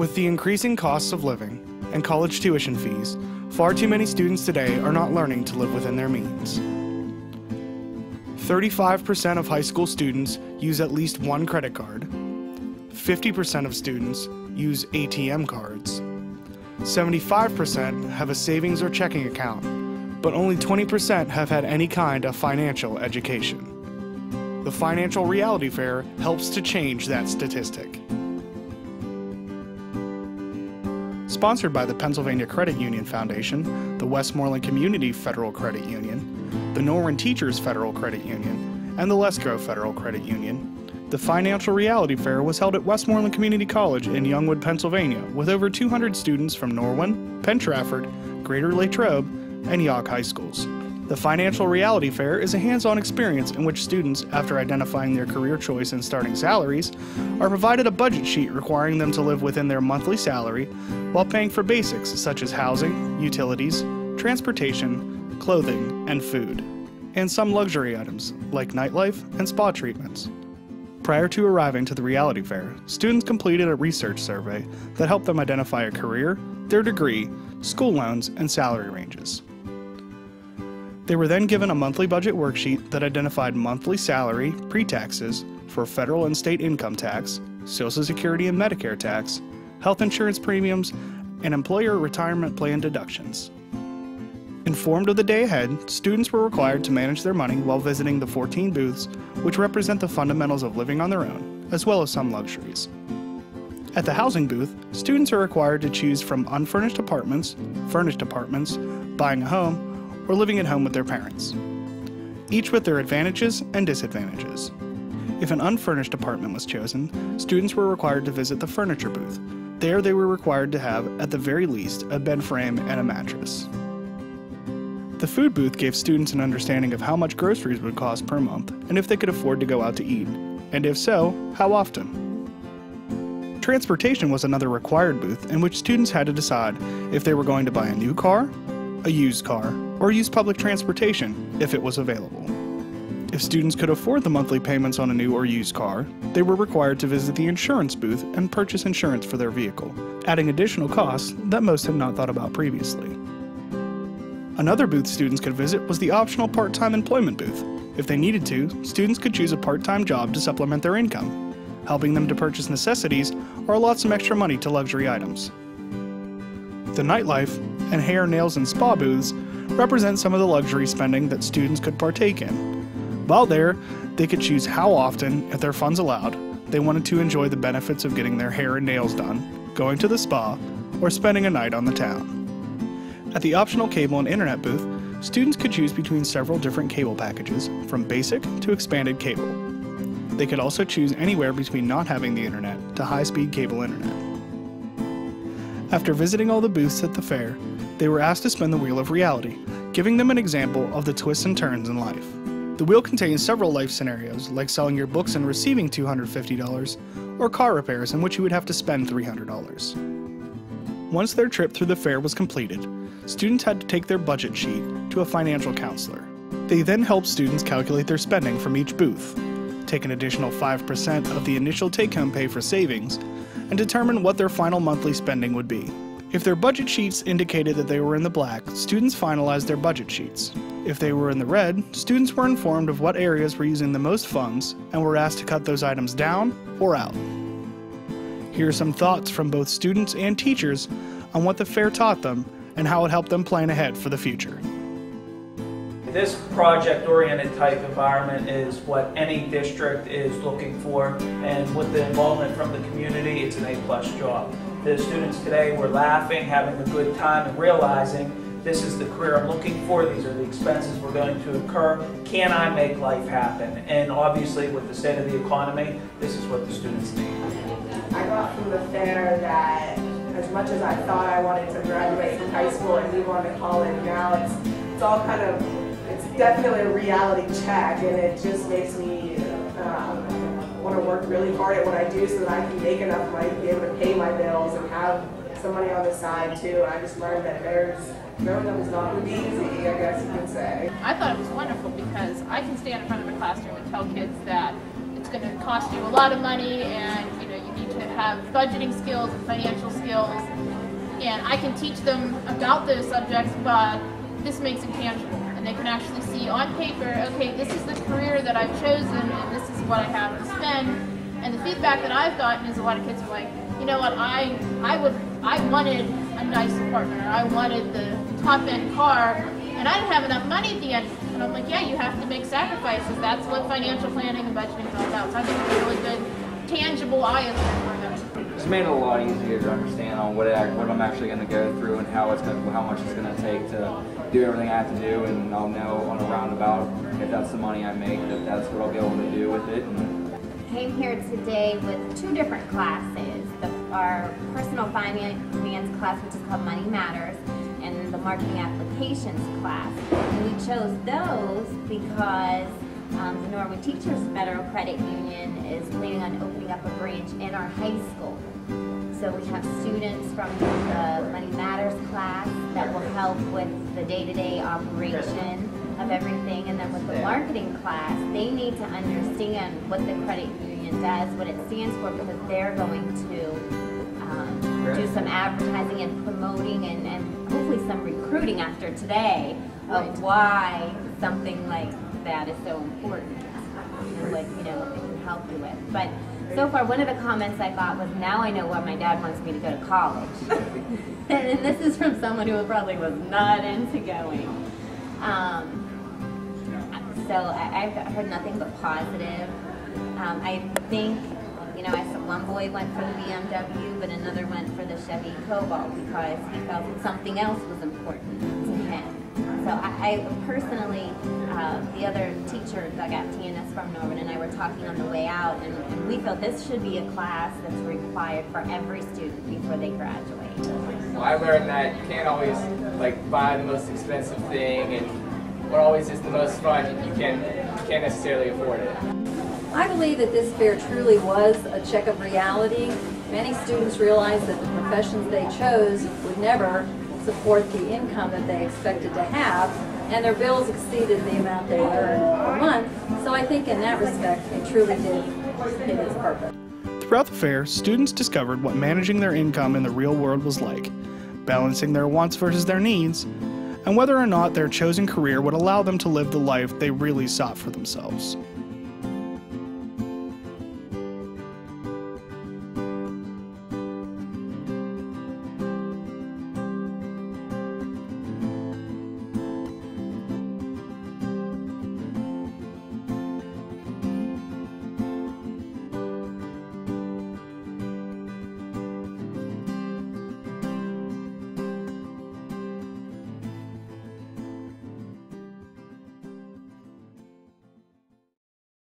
With the increasing costs of living and college tuition fees, far too many students today are not learning to live within their means. 35% of high school students use at least one credit card. 50% of students use ATM cards. 75% have a savings or checking account, but only 20% have had any kind of financial education. The Financial Reality Fair helps to change that statistic. Sponsored by the Pennsylvania Credit Union Foundation, the Westmoreland Community Federal Credit Union, the Norwin Teachers Federal Credit Union, and the Lesco Federal Credit Union, the Financial Reality Fair was held at Westmoreland Community College in Youngwood, Pennsylvania, with over 200 students from Norwin, Penn Trafford, Greater Latrobe, and Yough High Schools. The Financial Reality Fair is a hands-on experience in which students, after identifying their career choice and starting salaries, are provided a budget sheet requiring them to live within their monthly salary while paying for basics such as housing, utilities, transportation, clothing, and food, and some luxury items like nightlife and spa treatments. Prior to arriving to the Reality Fair, students completed a research survey that helped them identify a career, their degree, school loans, and salary ranges. They were then given a monthly budget worksheet that identified monthly salary, pre-taxes, for federal and state income tax, Social Security and Medicare tax, health insurance premiums, and employer retirement plan deductions. Informed of the day ahead, students were required to manage their money while visiting the 14 booths, which represent the fundamentals of living on their own, as well as some luxuries. At the housing booth, students are required to choose from unfurnished apartments, furnished apartments, buying a home, or living at home with their parents, each with their advantages and disadvantages. If an unfurnished apartment was chosen, students were required to visit the furniture booth. There they were required to have, at the very least, a bed frame and a mattress. The food booth gave students an understanding of how much groceries would cost per month and if they could afford to go out to eat, and if so, how often. Transportation was another required booth in which students had to decide if they were going to buy a new car, a used car, or use public transportation if it was available. If students could afford the monthly payments on a new or used car, they were required to visit the insurance booth and purchase insurance for their vehicle, adding additional costs that most had not thought about previously. Another booth students could visit was the optional part-time employment booth. If they needed to, students could choose a part-time job to supplement their income, helping them to purchase necessities or allot some extra money to luxury items. The nightlife and hair, nails, and spa booths represent some of the luxury spending that students could partake in. While there, they could choose how often, if their funds allowed, they wanted to enjoy the benefits of getting their hair and nails done, going to the spa, or spending a night on the town. At the optional cable and internet booth, students could choose between several different cable packages, from basic to expanded cable. They could also choose anywhere between not having the internet to high-speed cable internet. After visiting all the booths at the fair, they were asked to spin the Wheel of Reality, giving them an example of the twists and turns in life. The wheel contains several life scenarios, like selling your books and receiving $250, or car repairs in which you would have to spend $300. Once their trip through the fair was completed, students had to take their budget sheet to a financial counselor. They then helped students calculate their spending from each booth, take an additional 5% of the initial take-home pay for savings, and determine what their final monthly spending would be. If their budget sheets indicated that they were in the black, students finalized their budget sheets. If they were in the red, students were informed of what areas were using the most funds and were asked to cut those items down or out. Here are some thoughts from both students and teachers on what the fair taught them and how it helped them plan ahead for the future. This project-oriented type environment is what any district is looking for, and with the involvement from the community, it's an A+ job. The students today were laughing, having a good time, and realizing this is the career I'm looking for, these are the expenses we're going to incur, can I make life happen? And obviously with the state of the economy, this is what the students need. I got from the fair that as much as I thought I wanted to graduate from high school and move on to college, now it's all kind of, it's definitely a reality check, and it just makes me want to work really hard at what I do so that I can make enough money to be able to pay my bills and have some money on the side too. And I just learned that growing up is not going to be easy, I guess you can say. I thought it was wonderful because I can stand in front of a classroom and tell kids that it's going to cost you a lot of money and you need to have budgeting skills and financial skills, and I can teach them about those subjects, but this makes it tangible, and they can actually see on paper, okay, this is the career that I've chosen, and this is what I have to spend. And the feedback that I've gotten is a lot of kids are like, you know what, I wanted a nice apartment, or I wanted the top-end car, and I didn't have enough money at the end. And I'm like, yeah, you have to make sacrifices. That's what financial planning and budgeting is all about. So I think it's a really good, tangible eye-opener for them. It's made it a lot easier to understand on what I'm actually going to go through and how much it's going to take to do everything I have to do, and I'll know on a roundabout if that's the money I make, that's what I'll be able to do with it. Came here today with two different classes. Our personal finance class, which is called Money Matters, and the marketing applications class. And we chose those because the Norwin Teachers Federal Credit Union is planning on opening up a branch in our high school. So we have students from the Money Matters class that will help with the day-to-day operation of everything, and then with the marketing class, they need to understand what the credit union does, what it stands for, because they're going to do some advertising and promoting and hopefully some recruiting after today of why something like that is so important and what it can help you with. But so far, one of the comments I got was, now I know why my dad wants me to go to college. And this is from someone who probably was not into going. So I've heard nothing but positive. I think, I saw one boy went for the BMW, but another went for the Chevy Cobalt because he felt that something else was important to him. So I personally, the other teacher, Doug Aptianis from Norwin, and I were talking on the way out, and we felt this should be a class that's required for every student before they graduate. Well, I learned that you can't always buy the most expensive thing, and what always is the most fun, you can't necessarily afford it. I believe that this fair truly was a check of reality. Many students realized that the professions they chose would never support the income that they expected to have, and their bills exceeded the amount they earned per month. So I think in that respect, it truly did hit its purpose. Throughout the fair, students discovered what managing their income in the real world was like, balancing their wants versus their needs, and whether or not their chosen career would allow them to live the life they really sought for themselves.